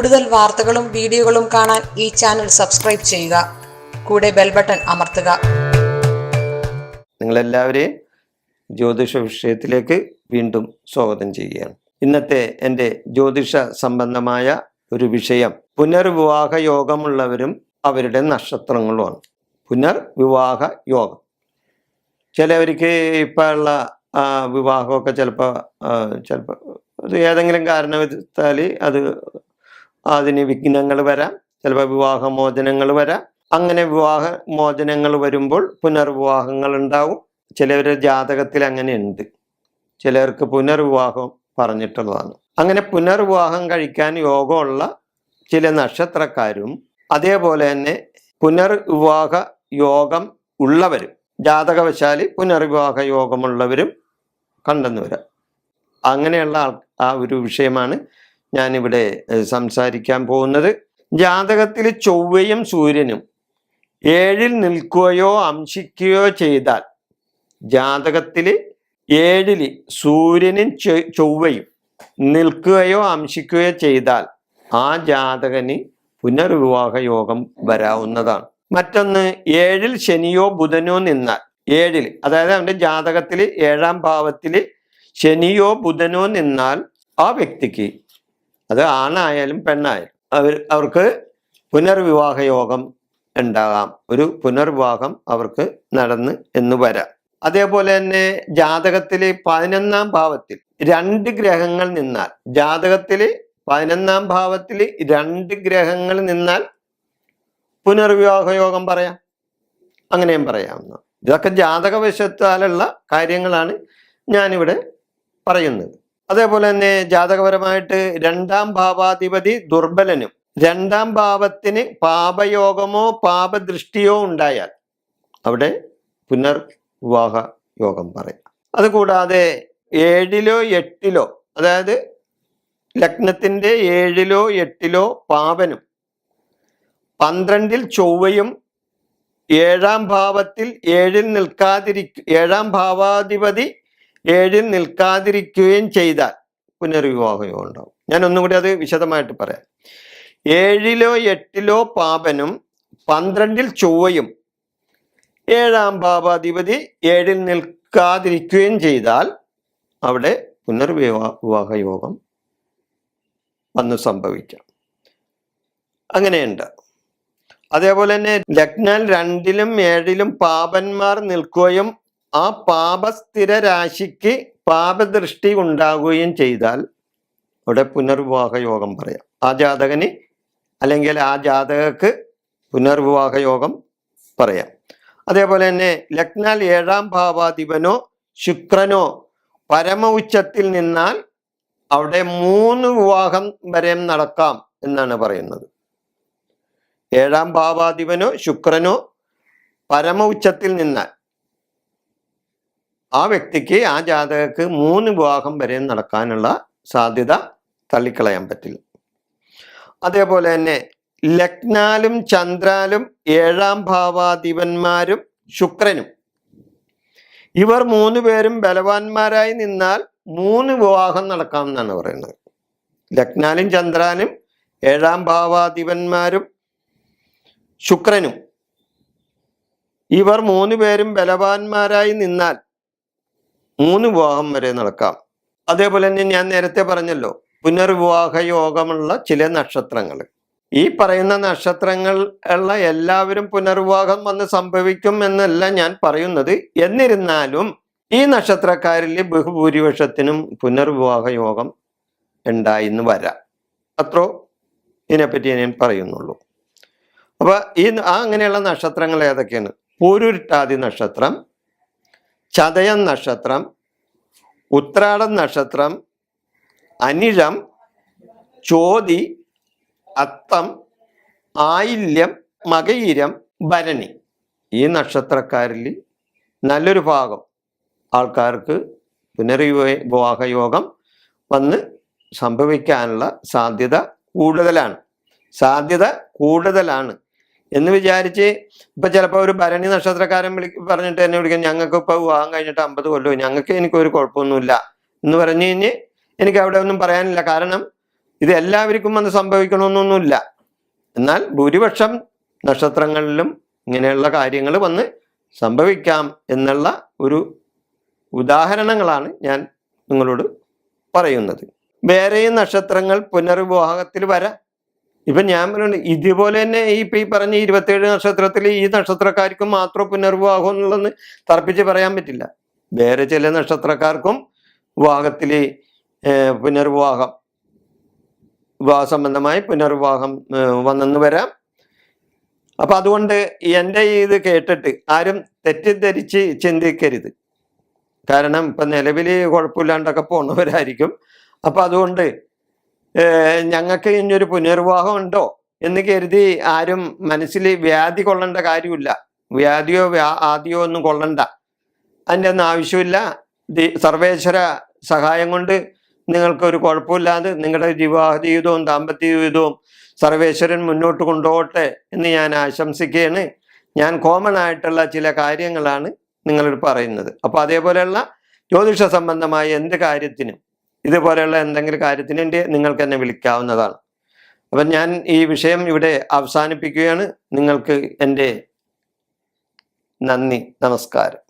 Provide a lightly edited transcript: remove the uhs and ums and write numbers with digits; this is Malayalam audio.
കൂടുതൽ വാർത്തകളും വീഡിയോകളും കാണാൻ ഈ ചാനൽ സബ്സ്ക്രൈബ് ചെയ്യുക. കൂടെ ബെൽ ബട്ടൺ അമർത്തുക. നിങ്ങളെല്ലാവരെയും ജ്യോതിഷ വിഷയത്തിലേക്ക് വീണ്ടും സ്വാഗതം ചെയ്യുകയാണ്. ഇന്നത്തെ എൻ്റെ ജ്യോതിഷ സംബന്ധമായ ഒരു വിഷയം പുനർവിവാഹ യോഗമുള്ളവരും അവരുടെ നക്ഷത്രങ്ങളുമാണ്. പുനർവിവാഹ യോഗം. ചിലവർക്ക് ഇപ്പോഴുള്ള വിവാഹമൊക്കെ ചിലപ്പോൾ ഏതെങ്കിലും കാരണവശാൽ അതിന് വിഘ്നങ്ങൾ വരാം, ചിലപ്പോൾ വിവാഹമോചനങ്ങൾ വരാം. അങ്ങനെ വിവാഹമോചനങ്ങൾ വരുമ്പോൾ പുനർവിവാഹങ്ങൾ ഉണ്ടാവും. ചിലവരുടെ ജാതകത്തിൽ അങ്ങനെ ഉണ്ട്, ചിലർക്ക് പുനർവിവാഹം പറഞ്ഞിട്ടുള്ളതാണ്. അങ്ങനെ പുനർവിവാഹം കഴിക്കാൻ യോഗമുള്ള ചില നക്ഷത്രക്കാരും അതേപോലെ തന്നെ പുനർവിവാഹ യോഗം ഉള്ളവരും ജാതകവശാൽ പുനർവിവാഹ യോഗമുള്ളവരും കണ്ടെന്നു വരാം. അങ്ങനെയുള്ള ആ ഒരു വിഷയമാണ് ഞാനിവിടെ സംസാരിക്കാൻ പോകുന്നത്. ജാതകത്തിൽ ചൊവ്വയും സൂര്യനും 7-ൽ നിൽക്കുകയോ അംശിക്കുകയോ ചെയ്താൽ, ജാതകത്തിൽ 7-ൽ സൂര്യനും ചൊവ്വയും നിൽക്കുകയോ അംശിക്കുകയോ ചെയ്താൽ ആ ജാതകന് പുനർവിവാഹ യോഗം വരാവുന്നതാണ്. മറ്റൊന്ന്, 7-ൽ ശനിയോ ബുധനോ നിന്നാൽ, 7-ൽ അതായത് അവൻ്റെ ജാതകത്തിൽ 7-ാം ഭാവത്തിൽ ശനിയോ ബുധനോ നിന്നാൽ ആ വ്യക്തിക്ക്, അത് ആണായാലും പെണ്ണായാലും, അവർക്ക് പുനർവിവാഹ യോഗം ഉണ്ടാകാം. ഒരു പുനർവിവാഹം അവർക്ക് നടന്ന് എന്ന് വരാം. അതേപോലെ തന്നെ ജാതകത്തിൽ 11-ാം ഭാവത്തിൽ 2 ഗ്രഹങ്ങൾ നിന്നാൽ, ജാതകത്തിൽ 11-ാം ഭാവത്തിൽ 2 ഗ്രഹങ്ങൾ നിന്നാൽ പുനർവിവാഹ യോഗം പറയാം. അങ്ങനെയും പറയാവുന്ന. ഇതൊക്കെ ജാതകവശത്താലുള്ള കാര്യങ്ങളാണ് ഞാനിവിടെ പറയുന്നത്. അതേപോലെ തന്നെ ജാതകപരമായിട്ട് 2-ാം ഭാവാധിപതി ദുർബലനും 2-ാം ഭാവത്തിന് പാപയോഗമോ പാപദൃഷ്ടിയോ ഉണ്ടായാൽ അവിടെ പുനർവിവാഹ യോഗം പറയാം. അതുകൂടാതെ 7-ലോ 8-ലോ, അതായത് ലഗ്നത്തിന്റെ 7-ലോ 8-ലോ പാപനും 12-ൽ ചൊവ്വയും 7-ാം ഭാവത്തിൽ 7-ാം ഭാവാധിപതി 7-ൽ നിൽക്കാതിരിക്കുകയും ചെയ്താൽ പുനർവിവാഹ യോഗം ഉണ്ടാവും. ഞാൻ ഒന്നുകൂടി അത് വിശദമായിട്ട് പറയാം. 7-ലോ 8-ലോ പാപനും 12-ൽ ചൊവ്വയും 7-ാം ഭാവാധിപതി 7-ൽ നിൽക്കാതിരിക്കുകയും ചെയ്താൽ അവിടെ പുനർവിവാഹ യോഗം വന്ന് സംഭവിക്കാം. അങ്ങനെയുണ്ട്. അതേപോലെ തന്നെ ലഗ്നാൽ 2-ലും 7-ലും പാപന്മാർ നിൽക്കുകയും ആ പാപസ്ഥിര രാശിക്ക് പാപദൃഷ്ടി ഉണ്ടാകുകയും ചെയ്താൽ അവിടെ പുനർവിവാഹ യോഗം പറയാം. ആ ജാതകന് അല്ലെങ്കിൽ ആ ജാതകക്ക് പുനർവിവാഹ യോഗം പറയാം. അതേപോലെ തന്നെ ലഗ്നാൽ 7-ാം ഭാവാധിപനോ ശുക്രനോ പരമ ഉച്ചത്തിൽ നിന്നാൽ അവിടെ 3 വിവാഹം വരെ നടക്കാം എന്നാണ് പറയുന്നത്. 7-ാം ഭാവാധിപനോ ശുക്രനോ പരമ ഉച്ചത്തിൽ നിന്നാൽ ആ വ്യക്തിക്ക്, ആ ജാതകക്ക് 3 വിവാഹം വരെ നടക്കാനുള്ള സാധ്യത തള്ളിക്കളയാൻ പറ്റില്ല. അതേപോലെ തന്നെ ലഗ്നാലും ചന്ദ്രാലും 7-ാം ഭാവാധിപന്മാരും ശുക്രനും, ഇവർ 3 പേരും ബലവാന്മാരായി നിന്നാൽ 3 വിവാഹം നടക്കാമെന്നാണ് പറയുന്നത്. ലഗ്നാലും ചന്ദ്രാനും 7-ാം ഭാവാധിപന്മാരും ശുക്രനും, ഇവർ 3 പേരും ബലവാന്മാരായി നിന്നാൽ 3 വിവാഹം വരെ നടക്കാം. അതേപോലെ തന്നെ ഞാൻ നേരത്തെ പറഞ്ഞല്ലോ, പുനർവിവാഹ യോഗമുള്ള ചില നക്ഷത്രങ്ങൾ. ഈ പറയുന്ന നക്ഷത്രങ്ങൾ ഉള്ള എല്ലാവരും പുനർവിവാഹം വന്ന് സംഭവിക്കും എന്നല്ല ഞാൻ പറയുന്നത്. എന്നിരുന്നാലും ഈ നക്ഷത്രക്കാരിൽ ബഹുഭൂരിപക്ഷത്തിനും പുനർവിവാഹ യോഗം ഉണ്ടായിന്ന് വരാം. അത്രോ ഇതിനെപ്പറ്റി ഞാൻ പറയുന്നുള്ളൂ. അപ്പൊ അങ്ങനെയുള്ള നക്ഷത്രങ്ങൾ ഏതൊക്കെയാണ്? പൂരുരുട്ടാതി നക്ഷത്രം, ചതയം നക്ഷത്രം, ഉത്രാടം നക്ഷത്രം, അനിഴം, ചോതി, അത്തം, ആയില്യം, മകയിരം, ഭരണി. ഈ നക്ഷത്രക്കാരിൽ നല്ലൊരു ഭാഗം ആൾക്കാർക്ക് പുനർവിവാഹ യോഗം വന്ന് സംഭവിക്കാനുള്ള സാധ്യത കൂടുതലാണ് എന്ന് വിചാരിച്ച് ഇപ്പൊ ചിലപ്പോൾ ഒരു ഭരണി നക്ഷത്രക്കാരൻ പറഞ്ഞിട്ട് എന്നെ വിളിക്കാൻ, ഞങ്ങൾക്ക് ഇപ്പൊ വിവാഹം കഴിഞ്ഞിട്ട് 50 കൊല്ലം, എനിക്കൊരു കുഴപ്പമൊന്നുമില്ല എന്ന് പറഞ്ഞു കഴിഞ്ഞ് എനിക്ക് അവിടെ ഒന്നും പറയാനില്ല. കാരണം ഇത് എല്ലാവർക്കും വന്ന് സംഭവിക്കണമെന്നൊന്നുമില്ല. എന്നാൽ ഭൂരിപക്ഷം നക്ഷത്രങ്ങളിലും ഇങ്ങനെയുള്ള കാര്യങ്ങൾ വന്ന് സംഭവിക്കാം എന്നുള്ള ഒരു ഉദാഹരണങ്ങളാണ് ഞാൻ നിങ്ങളോട് പറയുന്നത്. വേറെയും നക്ഷത്രങ്ങൾ പുനർവിവാഹത്തിൽ വരാം. ഇപ്പം ഞാൻ പറയുന്നത് ഇതുപോലെ തന്നെ ഈ പറഞ്ഞ 27 നക്ഷത്രത്തിൽ ഈ നക്ഷത്രക്കാർക്കും മാത്രം പുനർവിവാഹം എന്നുള്ളതെന്ന് തർപ്പിച്ച് പറയാൻ പറ്റില്ല. വേറെ ചില നക്ഷത്രക്കാർക്കും വിവാഹത്തിൽ പുനർവിവാഹം, വിവാഹ സംബന്ധമായി പുനർവിവാഹം വന്നെന്ന് വരാം. അപ്പം അതുകൊണ്ട് എൻ്റെ ഇത് കേട്ടിട്ട് ആരും തെറ്റിദ്ധരിച്ച് ചിന്തിക്കരുത്. കാരണം ഇപ്പം നിലവിൽ കുഴപ്പമില്ലാണ്ടൊക്കെ പോണവരായിരിക്കും. അപ്പം അതുകൊണ്ട് ഞങ്ങൾക്ക് ഇനിയൊരു പുനർവിവാഹം ഉണ്ടോ എന്ന് കരുതി ആരും മനസ്സിൽ വ്യാധി കൊള്ളേണ്ട കാര്യമില്ല. വ്യാധിയോ ആദിയോ ഒന്നും കൊള്ളണ്ട, അതിൻ്റെ ഒന്നും ആവശ്യമില്ല. സർവേശ്വര സഹായം കൊണ്ട് നിങ്ങൾക്കൊരു കുഴപ്പമില്ലാതെ നിങ്ങളുടെ വിവാഹ ജീവിതവും ദാമ്പത്യ ജീവിതവും സർവേശ്വരൻ മുന്നോട്ട് കൊണ്ടുപോകട്ടെ എന്ന് ഞാൻ ആശംസിക്കുകയാണ്. ഞാൻ കോമൺ ആയിട്ടുള്ള ചില കാര്യങ്ങളാണ് നിങ്ങളോട് പറയുന്നത്. അപ്പോൾ അതേപോലെയുള്ള ജ്യോതിഷ സംബന്ധമായ എന്ത് കാര്യത്തിനും ഇതുപോലെയുള്ള എന്തെങ്കിലും കാര്യത്തിന് വേണ്ടി നിങ്ങൾക്ക് എന്നെ വിളിക്കാവുന്നതാണ്. അപ്പം ഞാൻ ഈ വിഷയം ഇവിടെ അവസാനിപ്പിക്കുകയാണ്. നിങ്ങൾക്ക് എൻ്റെ നന്ദി, നമസ്കാരം.